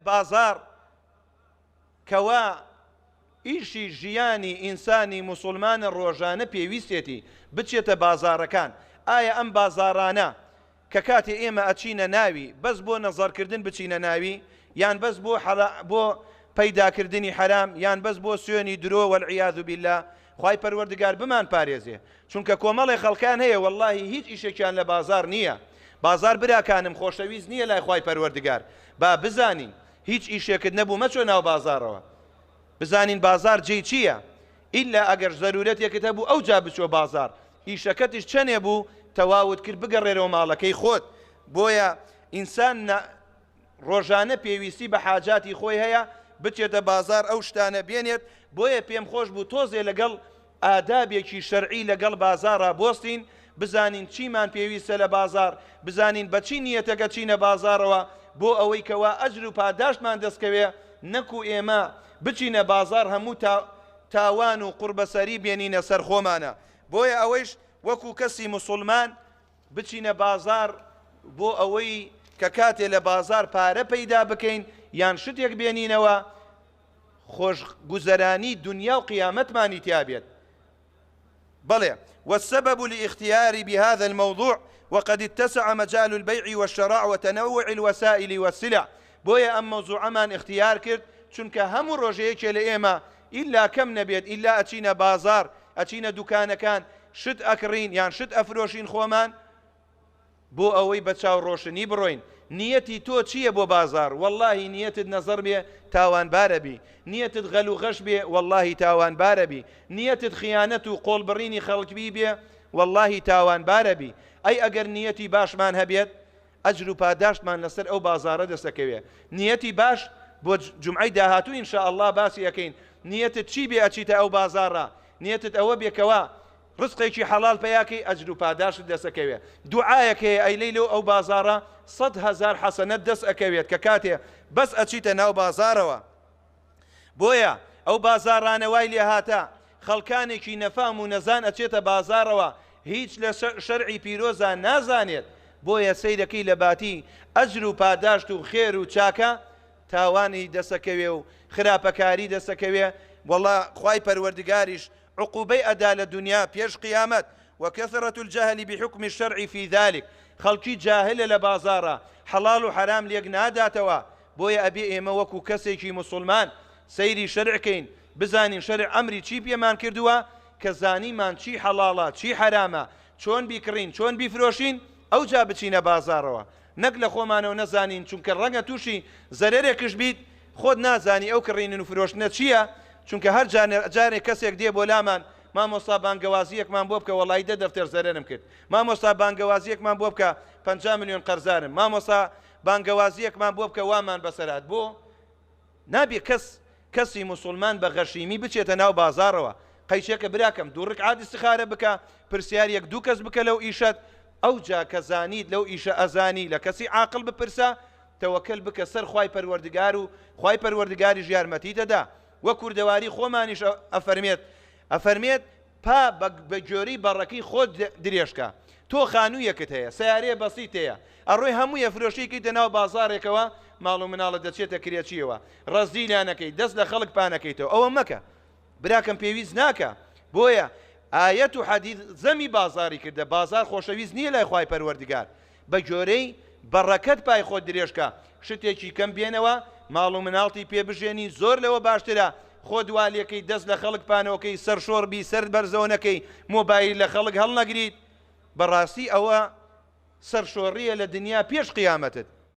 بازار کەوا ئیشی ژیانی ئینسانی موسڵمانە ڕۆژانە پێویستێتی بچێتە بازارەکان. ئایا ئەم بازارانە کە کاتێ ئێمە ئەچینە ناوی بەس بۆ نەزەرکردن بچینە ناوی، یان بەس بۆ پەیداکردنی حرام، یان بەس بۆ سوێنی درۆ وەالعیاذ بالله، خوای پەروەردگار بمان پارێزێ. چونکە کۆمەڵی خەڵکان هەیە وەڵڵاهی هیچ ئیشێکیان لە بازار نییە. بازار براکانم خۆشەویست نییە لای خوای پەروەردگار. با بزانین هیچ ئیشێکت نەبوو مەچۆ ناو بازارەوە، بزانین بازار جێی چییە. ئیلا ئەگەر زەرورەتێکت هەبوو ئەو جا بچۆ بازار، ئیشەکەتیش چەندێ بوو تەواوت کرد بگەڕێرەوە ماڵەکەی خۆت. بۆیە ئینسان ڕۆژانە پێویستی بە حاجاتی خۆی هەیە بچێتە بازار ئەو شتانە بێنێت. بۆیە پێم خۆش بوو تۆزێ لەگەڵ ئادابێکی شەرعی لەگەڵ بازارە بۆستین، بزانین چیمان پێویستە لە بازار، بزانین بە چی نیەتەکە چینە بازارەوە بۆ ئەوەی کەوا ئەجر و پاداشتمان دەستکەوێ، نەکو ئێمە بچینە بازار هەموو تاوان و قوربەسەری بێنینە سەر خۆمانە. بۆیە ئەوەیش وەکو کەسی موسڵمان بچینە بازار بۆ ئەوەی کە کاتێ لە بازار پارە پەیدا بکەین یان شتێک بێنینەوە خۆش گوزەرانی دنیا و قیامەتمانی تیا بێت. بەڵێ والسبب لاختياري بهذا الموضوع وقد اتسع مجال البيع والشراء وتنوع الوسائل والسلع. بۆیە ئەم مەوزوعەمان اختیار کرد چونکە هەموو ڕۆژەیەکێ لە ئێمە ئیلا کەم نەبێت ئیلا ئەچینە بازار، ئەچینە دوکانەکان، شت ئەکڕین یان شت ئەفرۆشین خۆمان بۆ ئەوەی بە چاو ڕۆشنی بڕۆین. نیەتی تۆ چییە بۆ بازار؟ وەڵڵاهی نیەتت نەزەر بێ تاوانبارە بی، نیەتت غەل و غەش بێ وەڵڵاهی تاوانبارە بی، نیەتت خیانەت و قۆڵبڕینی خەڵکبی بێ وەڵڵاهی تاوانبارە بی. ئەی ئەگەر نیەتی باشمان هەبێت ئەجر و پاداشتمان لەسەر ئەو بازارە دەسەکەوێ. نیەتی باش بۆ جومعەی داهاتوو ئینشاء الله باسی ئەەکەین. نیەتت چی بێ ئەچیتە ئەو بازارە؟ نیەتت ئەوە بێکەوە ڕزقێکی حەڵال پەیاکەی ئەجر و پاداشت دەسەکەوێ. دوعایەک هەیە ئەیلەی لەو ئەو بازارە 100,000 حەسەنەت دەست ئەکەوێت کە کاتێ بەس ئەچیتە ناو بازارەوە. بۆیە ئەو بازارانە وای لێ هاتە خەڵکانێکی نەفام و نەزان ئەچێتە بازارەوە هیچ لە شەرعی پیرۆزان نازانێت. بۆیە سەیرەکەی لە باتی ئەجر و پاداشت و خێر و چاکە تاوانی دەسەکەوێ و خراپەکاری دەسەکەوێ. وەڵڵا خوای پەروەردگاریش عقوبەی ئەدا لە دنیا پێش قیامەت. وكثرة الجهل بحكم الشرع في ذلك. خەڵکی جاهلە لە بازارە حەڵال و حرام لێک ناداتەوە. بۆیە ئەبێ ئێمە وەکو کەسێکی موسڵمان سەیری شەرعکەین، بزانین شەرع ئەمری چی پێمان کردووە کە زانیمان چی حەڵاڵە چی حرامە، چۆن بیکڕین چۆن بیفرۆشین، ئەو جا بچینە بازارەوە. نەک لە خۆمانەوە نەزانین چونکە ڕەنگە تووشی زەرێکش بیت خۆت نازانی ئەو کڕینن و فرۆشتنە چییە. چونکە هەر جارێک کەسێک دێ بۆ لامان مامۆستا بانگەوازیەکمان بۆ بکە وەڵای 10 دەفتەر زەرێنم کرد، مامۆستا بانگەوازیەکمان بۆ بکە 50 ملیۆن قەرزارم، مامۆستا بانگەوازیەکمان بۆ بکە وامان بەسەرات. بۆ نابێ کەسی موسڵمان بە غەشیمی بچێتە ناو بازارەوە. قەیچێکە براکەم دوو ڕکعات استیخارە بکە، پرسیارێک دوو کەس بکە لەو ئیشەت، ئەو جا کە زانیت لەو ئیشە ئەزانی لە کەسی عاقڵ بپرسە، تەوەکەل بکە سەر خوای پەروەردگار و خوای پەروەردگاریش یارمەتی دەدا. وە کوردەواری خۆمانیش ئەفەرمێت پا بە گوێرەی بەڕەکەی خۆت درێژکە. تۆ خانوویەکت هەیە، سیارەیە بەسیت هەیە، ئەڕۆی هەموو یەفرۆشیکەیتە ناو بازارێکەوە، ماڵ و مناڵە دەچێتە کرێچیەوە، ڕەزیلانەکەی دەست لە خەڵک پانەکەیتەوە. ئەوە مەکە، براکەم پێویست ناکە. بۆیە ئایەت و حەدیث زەمی بازاری کردە. بازار خۆشەویست نییە لای خوای پەروەردگار. بە گوێرەی بەڕەکەت پای خۆت درێژکە، شتێکی کەم بێنەوە ماڵ و مناڵتی پێبژێنی زۆر لەوە باشترە. خۆ دوالیەکەی دەست لە خەڵک پانەوەکەی سەرشۆڕبی سەر بەرزەوەنەکەی مۆبایل لە خەڵک هەڵنەگریت. بەڕاستی ئەوە سەرشۆڕیە لە دنیا پێش قیامەتت.